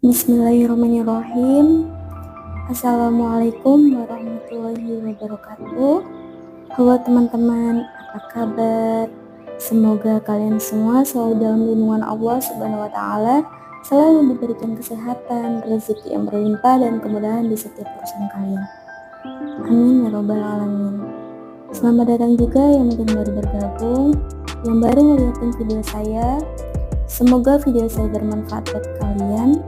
Bismillahirrahmanirrahim. Assalamualaikum warahmatullahi wabarakatuh. Halo teman-teman, apa kabar? Semoga kalian semua selalu dalam lindungan Allah Subhanahu wa Ta'ala, selalu diberikan kesehatan, rezeki yang berlimpah, dan kemudahan di setiap urusan kalian. Amin ya Rabbal 'Alamin. Selamat datang juga yang mungkin baru bergabung, yang baru melihat video saya. Semoga video saya bermanfaat buat kalian,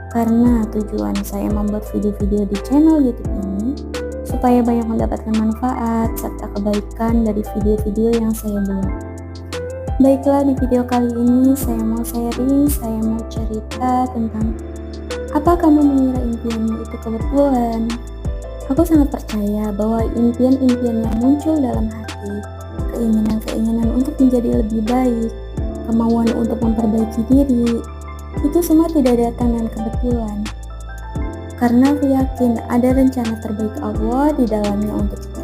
karena tujuan saya membuat video-video di channel YouTube ini supaya banyak mendapatkan manfaat serta kebaikan dari video-video yang saya buat. Baiklah, di video kali ini saya mau sharing, saya mau cerita tentang apa kamu mengira impianmu itu kebetulan. Aku sangat percaya bahwa impian-impian yang muncul dalam hati, keinginan-keinginan untuk menjadi lebih baik, kemauan untuk memperbaiki diri, itu semua tidak datang dengan kebetulan. Karena aku yakin ada rencana terbaik Allah di dalamnya untuk kita.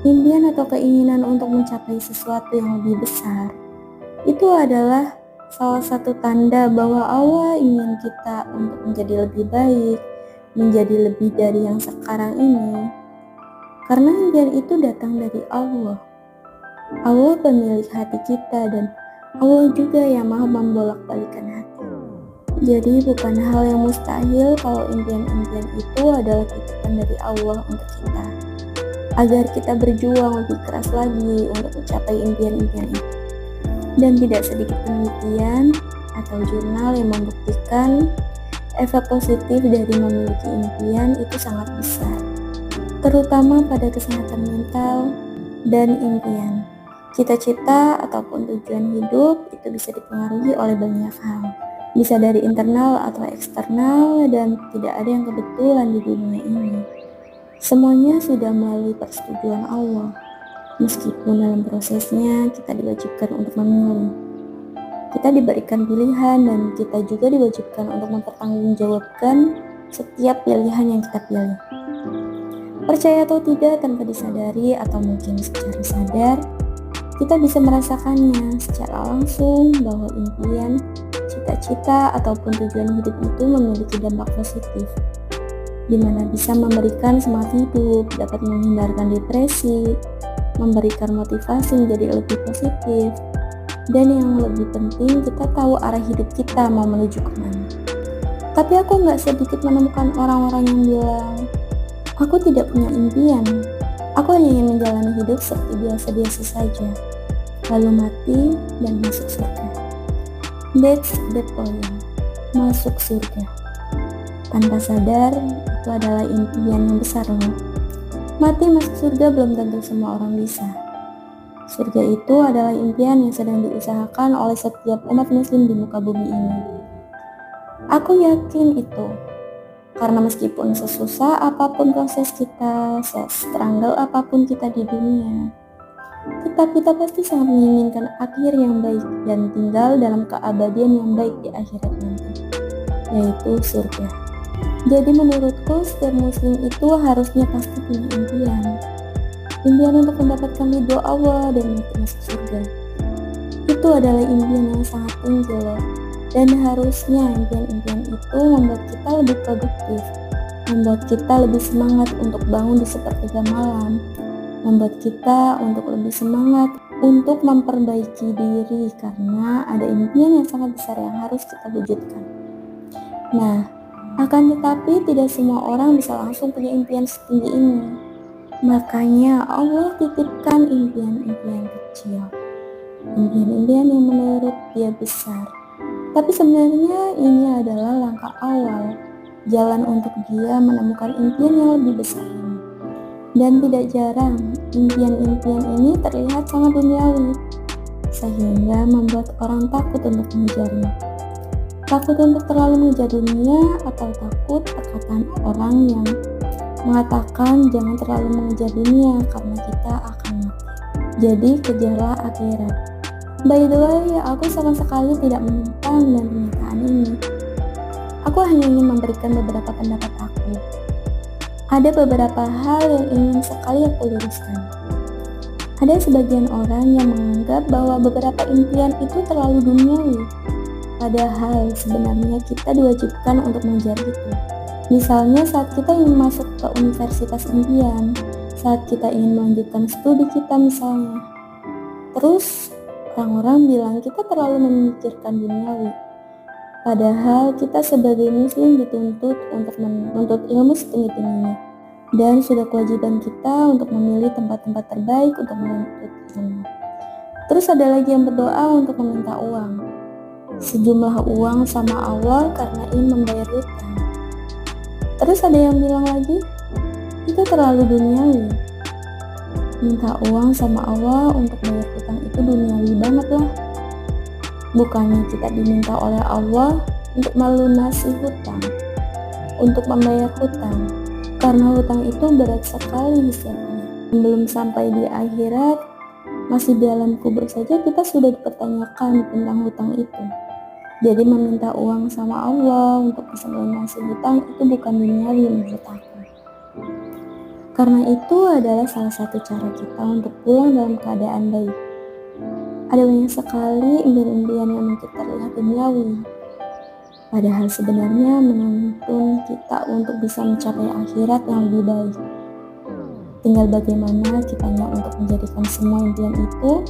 Impian atau keinginan untuk mencapai sesuatu yang lebih besar, itu adalah salah satu tanda bahwa Allah ingin kita untuk menjadi lebih baik, menjadi lebih dari yang sekarang ini. Karena impian itu datang dari Allah. Allah pemilik hati kita, dan Allah juga yang maha membolak-balikan hati. Jadi bukan hal yang mustahil kalau impian-impian itu adalah titipan dari Allah untuk kita, agar kita berjuang lebih keras lagi untuk mencapai impian-impian itu. Dan tidak sedikit penelitian atau jurnal yang membuktikan efek positif dari memiliki impian itu sangat besar, terutama pada kesehatan mental dan impian. Cita-cita ataupun tujuan hidup itu bisa dipengaruhi oleh banyak hal, bisa dari internal atau eksternal, dan tidak ada yang kebetulan di dunia ini. Semuanya sudah melalui persetujuan Allah, meskipun dalam prosesnya kita diwajibkan untuk memilih. Kita diberikan pilihan, dan kita juga diwajibkan untuk mempertanggungjawabkan setiap pilihan yang kita pilih. Percaya atau tidak, tanpa disadari atau mungkin secara sadar, kita bisa merasakannya secara langsung bahwa impian, cita-cita, ataupun tujuan hidup itu memiliki dampak positif, di mana bisa memberikan semangat hidup, dapat menghindarkan depresi, memberikan motivasi menjadi lebih positif, dan yang lebih penting kita tahu arah hidup kita mau menuju kemana. Tapi aku gak sedikit menemukan orang-orang yang bilang, aku tidak punya impian, aku hanya ingin menjalani hidup seperti biasa-biasa saja, lalu mati dan masuk surga. That's the point, masuk surga. Tanpa sadar, itu adalah impian yang besar loh. Mati masuk surga belum tentu semua orang bisa. Surga itu adalah impian yang sedang diusahakan oleh setiap umat muslim di muka bumi ini. Aku yakin itu, karena meskipun sesusah apapun proses kita, se-struggle apapun kita di dunia, tetap kita pasti sangat menginginkan akhir yang baik dan tinggal dalam keabadian yang baik di akhirat nanti, yaitu surga. Jadi menurutku setiap muslim itu harusnya pasti punya impian untuk mendapatkan ridho Allah dan masuk surga. Itu adalah impian yang sangat tinggi loh. Dan harusnya impian-impian itu membuat kita lebih produktif, membuat kita lebih semangat untuk bangun di sepertiga malam, membuat kita untuk lebih semangat untuk memperbaiki diri karena ada impian yang sangat besar yang harus kita wujudkan. Nah, akan tetapi tidak semua orang bisa langsung punya impian setinggi ini. Makanya Allah titipkan impian-impian kecil, impian-impian yang menurut dia besar. Tapi sebenarnya ini adalah langkah awal, jalan untuk dia menemukan impian yang lebih besar ini. Dan tidak jarang, impian-impian ini terlihat sangat duniawi, sehingga membuat orang takut untuk mengejarnya. Takut untuk terlalu mengejar dunia, atau takut perkataan orang yang mengatakan jangan terlalu mengejar dunia karena kita akan mati. Jadi kejarlah akhirat. By the way, aku sama sekali tidak menentang dan pernyataan ini. Aku hanya ingin memberikan beberapa pendapat aku. Ada beberapa hal yang ingin sekali aku luruskan. Ada sebagian orang yang menganggap bahwa beberapa impian itu terlalu duniawi, Padahal sebenarnya kita diwajibkan untuk mengejar itu. Misalnya saat kita ingin masuk ke universitas impian, saat kita ingin melanjutkan studi kita misalnya. Terus orang-orang bilang kita terlalu memikirkan duniawi. Padahal kita sebagai muslim dituntut untuk menuntut ilmu setinggi-tingginya. Dan sudah kewajiban kita untuk memilih tempat-tempat terbaik untuk menuntut ilmu. Terus ada lagi yang berdoa untuk meminta uang. Sejumlah uang sama Allah karena ingin membayar hutang. Terus ada yang bilang lagi, itu terlalu duniawi. Minta uang sama Allah untuk bayar hutang itu duniawi banget lah. Bukannya kita diminta oleh Allah untuk melunasi hutang, untuk membayar hutang. Karena hutang itu berat sekali hisabnya. Belum sampai di akhirat, masih di alam kubur saja kita sudah dipertanyakan tentang hutang itu. Jadi meminta uang sama Allah untuk bisa melunasi hutang itu bukan duniawi menurut aku. Karena itu adalah salah satu cara kita untuk pulang dalam keadaan baik. Ada banyak sekali impian-impian yang mungkin terlihat duniawi. Padahal sebenarnya menuntun kita untuk bisa mencapai akhirat yang lebih baik. Tinggal bagaimana kitanya untuk menjadikan semua impian itu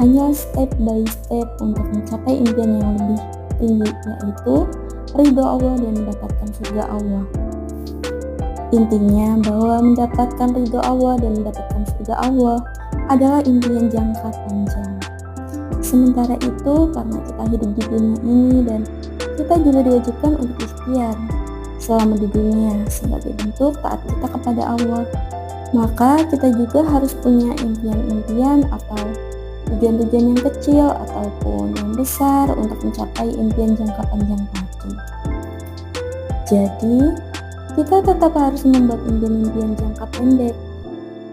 hanya step by step untuk mencapai impian yang lebih tinggi, yaitu ridho Allah dan mendapatkan surga Allah. Intinya bahwa mendapatkan ridho Allah dan mendapatkan surga Allah adalah impian jangka panjang. Sementara itu karena kita hidup di dunia ini dan kita juga diwajibkan untuk ikhtiar selama di dunia sebagai bentuk taat kita kepada Allah, maka kita juga harus punya impian-impian atau tujuan-tujuan yang kecil ataupun yang besar untuk mencapai impian jangka panjang tadi. Jadi, kita tetap harus membuat impian-impian jangka pendek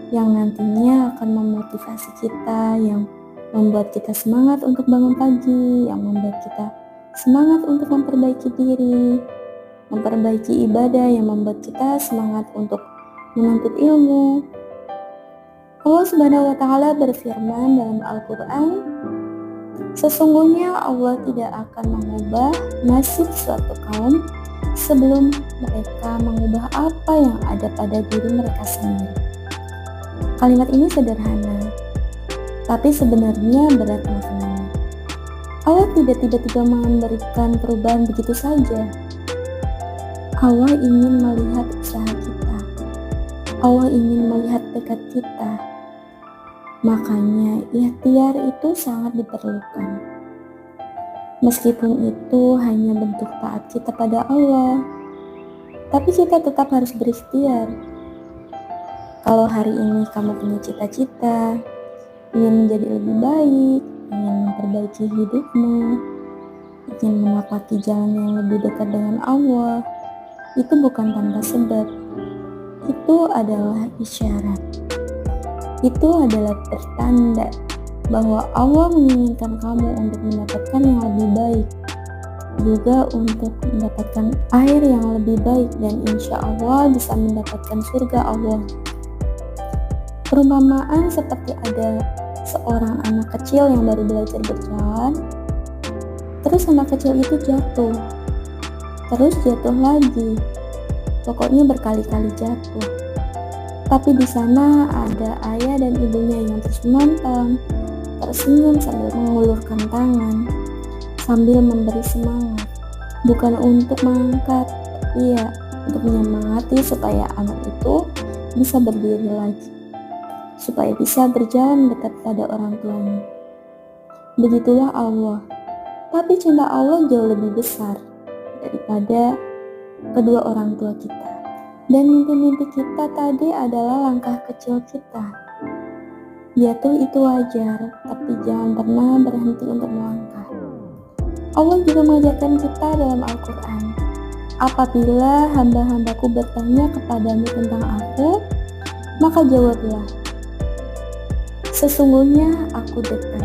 yang nantinya akan memotivasi kita, yang membuat kita semangat untuk bangun pagi, yang membuat kita semangat untuk memperbaiki diri, memperbaiki ibadah, yang membuat kita semangat untuk menuntut ilmu. Allah Subhanahu wa Ta'ala berfirman dalam Al-Quran, sesungguhnya Allah tidak akan mengubah nasib suatu kaum sebelum mereka mengubah apa yang ada pada diri mereka sendiri. Kalimat ini sederhana, tapi sebenarnya berat maknanya. Allah tidak tiba-tiba memberikan perubahan begitu saja. Allah ingin melihat usaha kita. Allah ingin melihat tekad kita. Makanya ikhtiar itu sangat diperlukan. Meskipun itu hanya bentuk taat kita pada Allah, tapi kita tetap harus berikhtiar. Kalau hari ini kamu punya cita-cita, ingin menjadi lebih baik, ingin memperbaiki hidupmu, ingin menapaki jalan yang lebih dekat dengan Allah, itu bukan tanpa sebab. Itu adalah isyarat. Itu adalah pertanda bahwa Allah menginginkan kamu untuk mendapatkan yang lebih baik, juga untuk mendapatkan air yang lebih baik, dan insya Allah bisa mendapatkan surga Allah. Perumpamaan seperti ada seorang anak kecil yang baru belajar berjalan, terus anak kecil itu jatuh, terus jatuh lagi, pokoknya berkali-kali jatuh. Tapi di sana ada ayah dan ibunya yang terus menonton, tersenyum sambil mengulurkan tangan, sambil memberi semangat. Bukan untuk mengangkat, tapi ya untuk menyemangati supaya anak itu bisa berdiri lagi, supaya bisa berjalan dekat pada orang tuanya. Begitulah Allah. Tapi cinta Allah jauh lebih besar daripada kedua orang tua kita. Dan mimpi-mimpi kita tadi adalah langkah kecil kita. Jatuh itu wajar, tapi jangan pernah berhenti untuk melangkah. Allah juga mengajarkan kita dalam Al-Quran, apabila hamba-hambaku bertanya kepadamu tentang aku, maka jawablah, sesungguhnya aku dekat.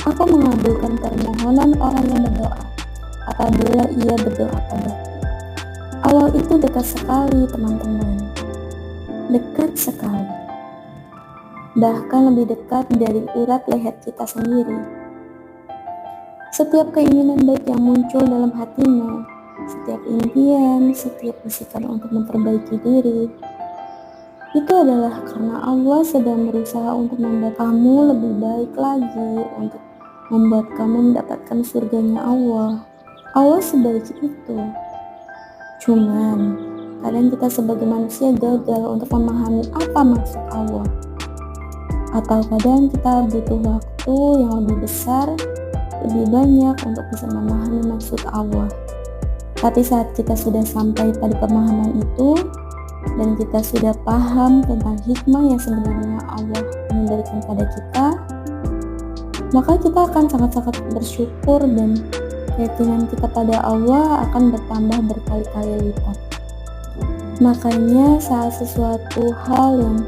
Aku mengabulkan permohonan orang yang berdoa apabila ia berdoa padaku. Allah itu dekat sekali, teman-teman. Dekat sekali. Bahkan lebih dekat dari urat leher kita sendiri. Setiap keinginan baik yang muncul dalam hatimu, setiap impian, setiap bisikan untuk memperbaiki diri, itu adalah karena Allah sedang berusaha untuk membuat kamu lebih baik lagi, untuk membuat kamu mendapatkan surganya Allah. Allah sebaik itu. Cuman, kadang kita sebagai manusia gagal untuk memahami apa maksud Allah. Atau kadang kita butuh waktu yang lebih besar, lebih banyak untuk bisa memahami maksud Allah. Tapi saat kita sudah sampai pada pemahaman itu, dan kita sudah paham tentang hikmah yang sebenarnya Allah memberikan pada kita, maka kita akan sangat-sangat bersyukur dan keyakinan kita pada Allah akan bertambah berkali-kali lipat. Makanya saat sesuatu hal yang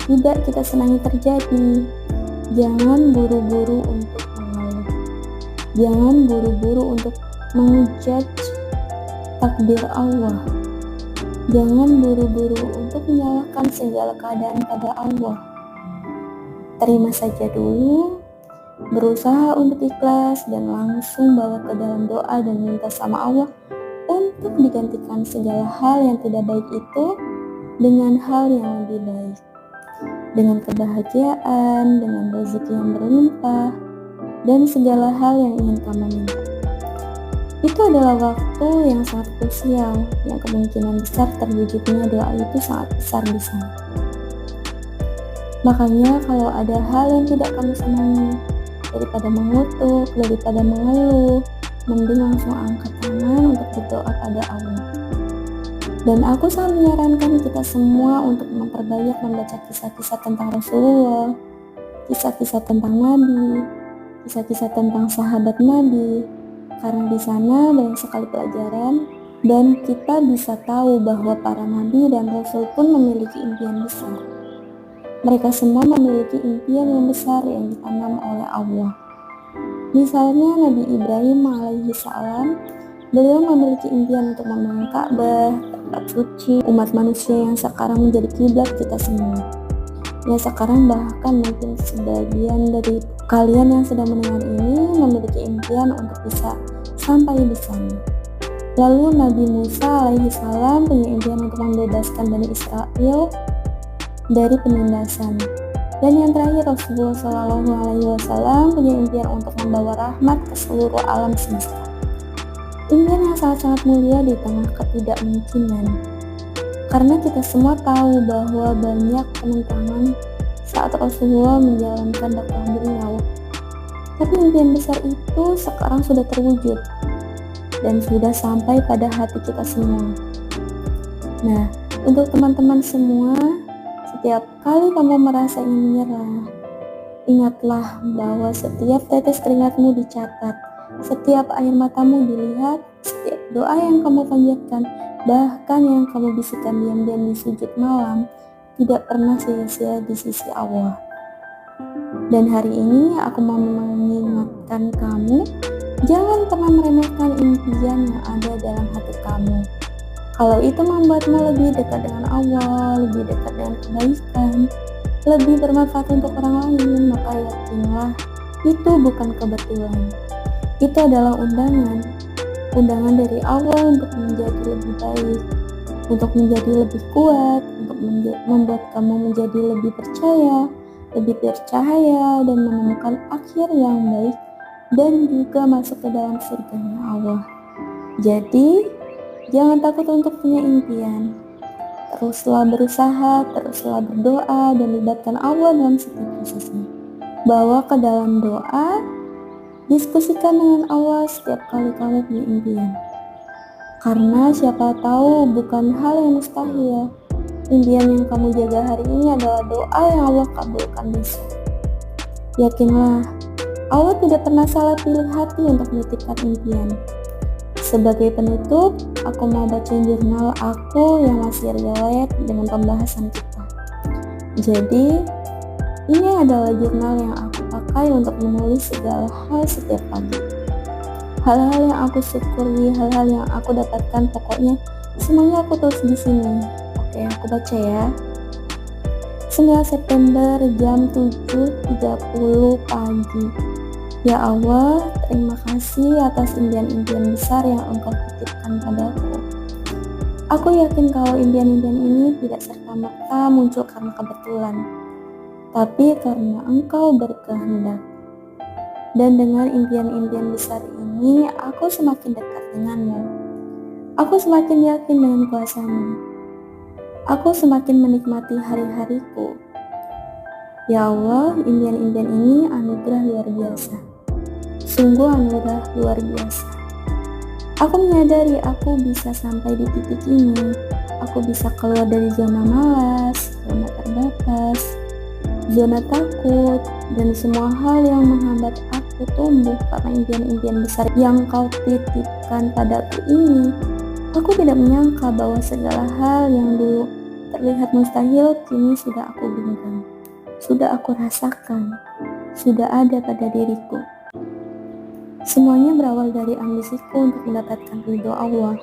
tidak kita senangi terjadi, jangan buru-buru untuk mengeluh. Jangan buru-buru untuk menjudge takdir Allah. Jangan buru-buru untuk menyalahkan segala keadaan pada Allah. Terima saja dulu, berusaha untuk ikhlas dan langsung bawa ke dalam doa dan minta sama Allah untuk digantikan segala hal yang tidak baik itu dengan hal yang lebih baik, dengan kebahagiaan, dengan rezeki yang berlimpah, dan segala hal yang ingin kamu minta. Itu adalah waktu yang sangat krusial, yang kemungkinan besar terwujudnya doa itu sangat besar di sana. Makanya kalau ada hal yang tidak kamu senangi, daripada mengutuk, daripada mengeluh, mending langsung angkat tangan untuk berdoa pada Allah. Dan aku sangat menyarankan kita semua untuk memperbanyak membaca kisah-kisah tentang Rasulullah, kisah-kisah tentang Nabi, kisah-kisah tentang sahabat Nabi, karena di sana banyak sekali pelajaran dan kita bisa tahu bahwa para nabi dan rasul pun memiliki impian besar. Mereka semua memiliki impian yang besar yang ditanam oleh Allah. Misalnya Nabi Ibrahim alaihi salam, beliau memiliki impian untuk membangun Ka'bah, tempat suci umat manusia yang sekarang menjadi kiblat kita semua. Ya sekarang bahkan mungkin sebagian dari kalian yang sedang mendengar ini memiliki impian untuk bisa sampai di sana. Lalu Nabi Musa alaihi salam punya impian untuk membebaskan Bani Israel dari penindasan. Dan yang terakhir Rasulullah Shallallahu Alaihi Wasallam punya impian untuk membawa rahmat ke seluruh alam semesta. Impian yang sangat-sangat mulia di tengah ketidakmungkinan. Karena kita semua tahu bahwa banyak penentangan saat Rasulullah menjalankan dakwah beliau. Tapi impian besar itu sekarang sudah terwujud dan sudah sampai pada hati kita semua. Nah, untuk teman-teman semua, setiap kali kamu merasa ingin menyerah, ingatlah bahwa setiap tetes keringatmu dicatat, setiap air matamu dilihat, setiap doa yang kamu panjatkan, bahkan yang kamu bisikan diam-diam di sujud malam, tidak pernah sia-sia di sisi Allah. Dan hari ini aku mau mengingatkan kamu, jangan pernah meremehkan impian yang ada dalam hati kamu. Kalau itu membuatmu lebih dekat dengan Allah, lebih dekat dengan kebaikan, lebih bermanfaat untuk orang lain, maka yakinlah itu bukan kebetulan. Itu adalah undangan dari Allah untuk menjadi lebih baik, untuk menjadi lebih kuat, untuk membuat kamu menjadi lebih percaya, lebih bercahaya, dan menemukan akhir yang baik, dan juga masuk ke dalam surganya Allah. Jadi, jangan takut untuk punya impian. Teruslah berusaha, teruslah berdoa, dan libatkan Allah dalam setiap prosesnya. Bawa ke dalam doa, diskusikan dengan Allah setiap kali kamu punya impian. Karena siapa tahu bukan hal yang mustahil. Impian yang kamu jaga hari ini adalah doa yang Allah kabulkan besok. Yakinlah, Allah tidak pernah salah pilih hati untuk menitipkan impian. Sebagai penutup, aku mau bacain jurnal aku yang masih relate dengan pembahasan kita. Jadi, ini adalah jurnal yang aku pakai untuk menulis segala hal setiap pagi. Hal-hal yang aku syukuri, hal-hal yang aku dapatkan, pokoknya semuanya aku tulis di sini. Oke, aku baca ya. 9 September jam 7.30 pagi. Ya Allah, terima kasih kasih atas impian-impian besar yang Engkau titipkan padaku. Aku yakin kalau impian-impian ini tidak serta-merta muncul karena kebetulan, tapi karena Engkau berkehendak. Dan dengan impian-impian besar ini, aku semakin dekat denganmu. Aku semakin yakin dengan kuasa-Mu. Aku semakin menikmati hari-hariku. Ya Allah, impian-impian ini anugerah luar biasa. Sungguh anugerah luar biasa. Aku menyadari aku bisa sampai di titik ini. Aku bisa keluar dari zona malas, zona terbatas, zona takut, dan semua hal yang menghambat aku tumbuh karena impian-impian besar yang Kau titipkan padaku ini. Aku tidak menyangka bahwa segala hal yang dulu terlihat mustahil kini sudah aku genggam, sudah aku rasakan, sudah ada pada diriku. Semuanya berawal dari ambisiku untuk mendapatkan ridho Allah,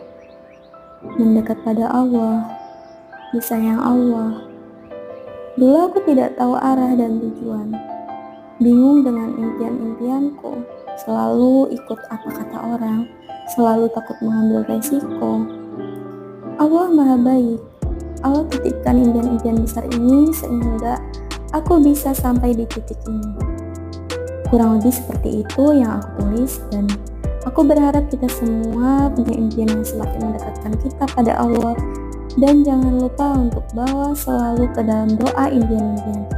mendekat pada Allah, disayang Allah. Dulu aku tidak tahu arah dan tujuan, bingung dengan impian-impianku, selalu ikut apa kata orang, selalu takut mengambil resiko. Allah Maha Baik. Allah titipkan impian-impian besar ini sehingga aku bisa sampai di titik ini. Kurang lebih seperti itu yang aku tulis, dan aku berharap kita semua punya impian yang semakin mendekatkan kita pada Allah. Dan jangan lupa untuk bawa selalu ke dalam doa impian-impian kita.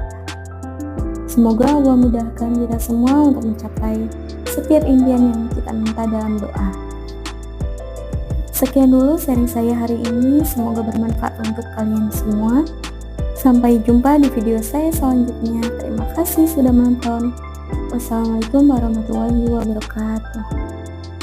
Semoga Allah mudahkan kita semua untuk mencapai setiap impian yang kita minta dalam doa. Sekian dulu sharing saya hari ini, semoga bermanfaat untuk kalian semua. Sampai jumpa di video saya selanjutnya. Terima kasih sudah menonton. Wassalamualaikum warahmatullahi wabarakatuh.